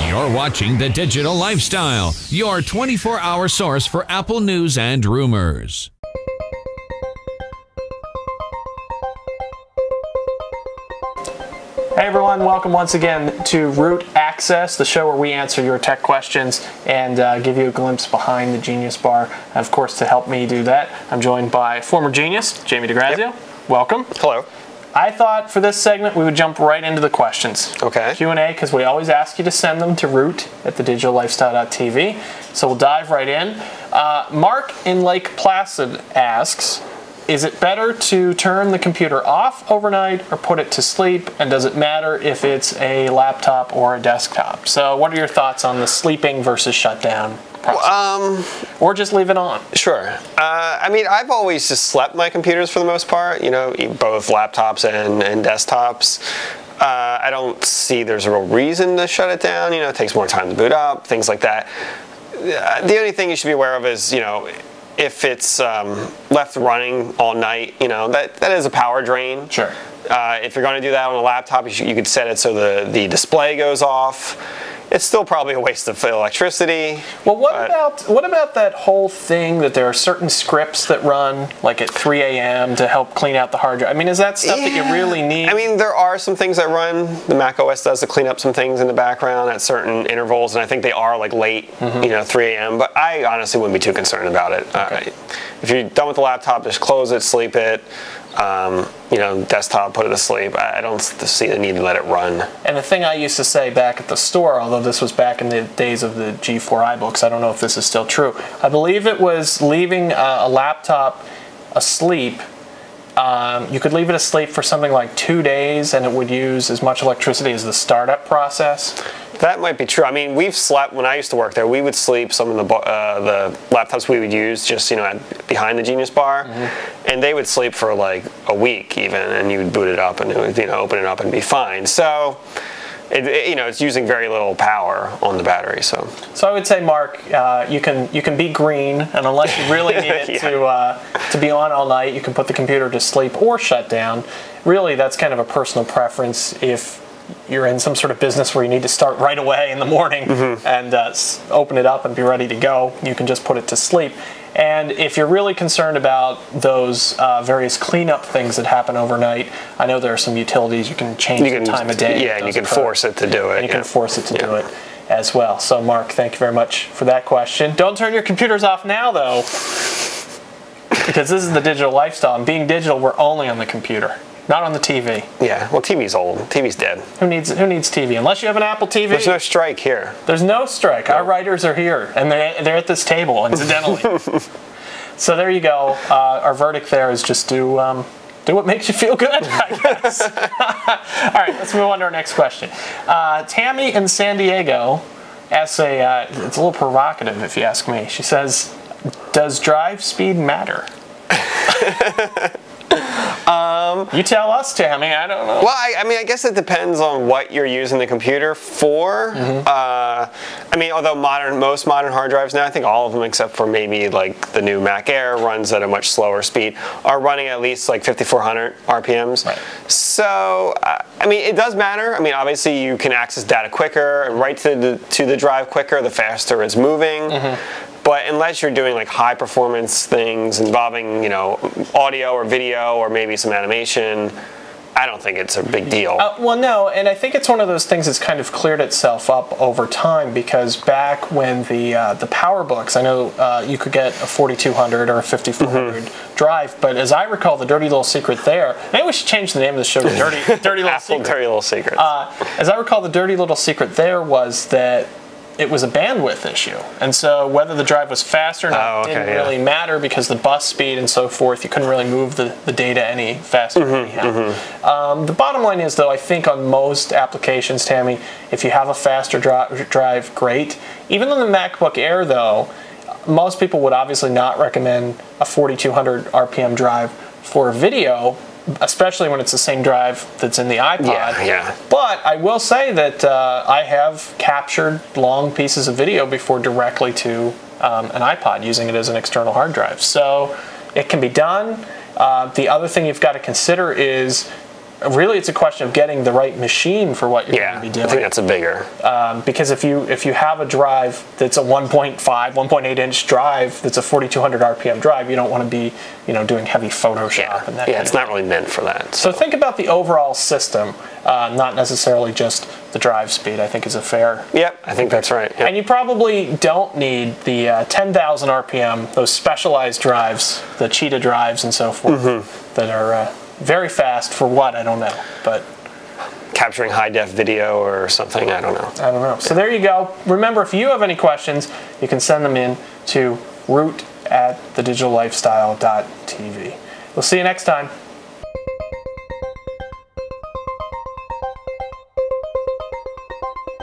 You're watching The Digital Lifestyle, your 24-hour source for Apple news and rumors. Hey everyone, welcome once again to Root Access, the show where we answer your tech questions and give you a glimpse behind the Genius Bar. And of course, to help me do that, I'm joined by former Genius, Jamie DeGrazio. Yep. Welcome. Hello. I thought for this segment we would jump right into the questions. Okay. Q&A, because we always ask you to send them to root@thedigitallifestyle.tv. So we'll dive right in. Mark in Lake Placid asks, is it better to turn the computer off overnight or put it to sleep? And does it matter if it's a laptop or a desktop? So what are your thoughts on the sleeping versus shutdown process? Or just leave it on? Sure. I mean, I've always just slept my computers for the most part, you know, both laptops and desktops. I don't see there's a real reason to shut it down. You know, it takes more time to boot up, things like that. The only thing you should be aware of is, you know, if it's left running all night, you know, that is a power drain. Sure. If you're going to do that on a laptop, you could set it so the display goes off. It's still probably a waste of electricity. Well, what about that whole thing that there are certain scripts that run like at 3 a.m. to help clean out the hard drive? I mean, is that stuff that you really need? I mean, there are some things that run. The Mac OS does to clean up some things in the background at certain intervals, and I think they are like late, you know, 3 a.m. But I honestly wouldn't be too concerned about it. Okay. If you're done with the laptop, just close it, sleep it. You know, desktop, put it to sleep. I don't see the need to let it run. And the thing I used to say back at the store, although this was back in the days of the G4 iBooks, I don't know if this is still true. I believe it was leaving a laptop asleep. You could leave it asleep for something like 2 days, and it would use as much electricity as the startup process. That might be true. I mean, we've slept, when I used to work there, we would sleep some of the laptops we would use just, you know, behind the Genius Bar, and they would sleep for like a week even, and you would boot it up and it would, you know, open it up and be fine. So, you know, it's using very little power on the battery. So I would say, Mark, you can be green, and unless you really need it to be on all night, you can put the computer to sleep or shut down. Really, that's kind of a personal preference. If you're in some sort of business where you need to start right away in the morning and open it up and be ready to go, you can just put it to sleep. And if you're really concerned about those various cleanup things that happen overnight, I know there are some utilities you can change the time of day. Yeah, and you can force it to do it. And you can force it to do it as well. So, Mark, thank you very much for that question. Don't turn your computers off now, though, because this is the digital lifestyle. And being digital, we're only on the computer. Not on the TV. Yeah, well, TV's old. TV's dead. Who needs TV? Unless you have an Apple TV. There's no strike here. There's no strike. No. Our writers are here, and they're at this table, incidentally. So there you go. Our verdict there is just do what makes you feel good, I guess. All right, let's move on to our next question. Tammy in San Diego asks it's a little provocative if you ask me. She says, does drive speed matter? You tell us, Tammy. I don't know. Well, I mean, I guess it depends on what you're using the computer for. I mean, although most modern hard drives now, I think all of them except for maybe like the new Mac Air runs at a much slower speed, are running at least like 5,400 RPMs. Right. So, I mean, it does matter. I mean, obviously you can access data quicker and write to the drive quicker the faster it's moving. But unless you're doing like high performance things involving, you know, audio or video or maybe some animation, I don't think it's a big deal. Well, no, and I think it's one of those things that's kind of cleared itself up over time, because back when the PowerBooks, I know you could get a 4200 or a 5400 drive, but as I recall, the dirty little secret there, maybe we should change the name of the show to Dirty Little Secret. Dirty Little Secret. As I recall, the dirty little secret there was that it was a bandwidth issue, and so whether the drive was fast or not didn't really matter, because the bus speed and so forth, you couldn't really move the data any faster anyhow. The bottom line is, though, I think on most applications, Tammy, if you have a faster drive, great. Even on the MacBook Air, though, most people would obviously not recommend a 4200 RPM drive for video, especially when it's the same drive that's in the iPod. Yeah. But I will say that I have captured long pieces of video before directly to an iPod, using it as an external hard drive. So it can be done. The other thing you've got to consider is Really, it's a question of getting the right machine for what you're going to be doing. I think that's a bigger. Because if you have a drive that's a 1.5, 1.8 inch drive that's a 4,200 RPM drive, you don't want to be doing heavy Photoshop and that. Yeah, it's not really meant for that. So think about the overall system, not necessarily just the drive speed. I think is a fair. Yep, I think that's right. Yep. And you probably don't need the 10,000 RPM, those specialized drives, the Cheetah drives and so forth, that are very fast for what, I don't know, but capturing high def video or something, I don't know. So there you go. Remember, if you have any questions, you can send them in to root@thedigitallifestyle.tv. We'll see you next time.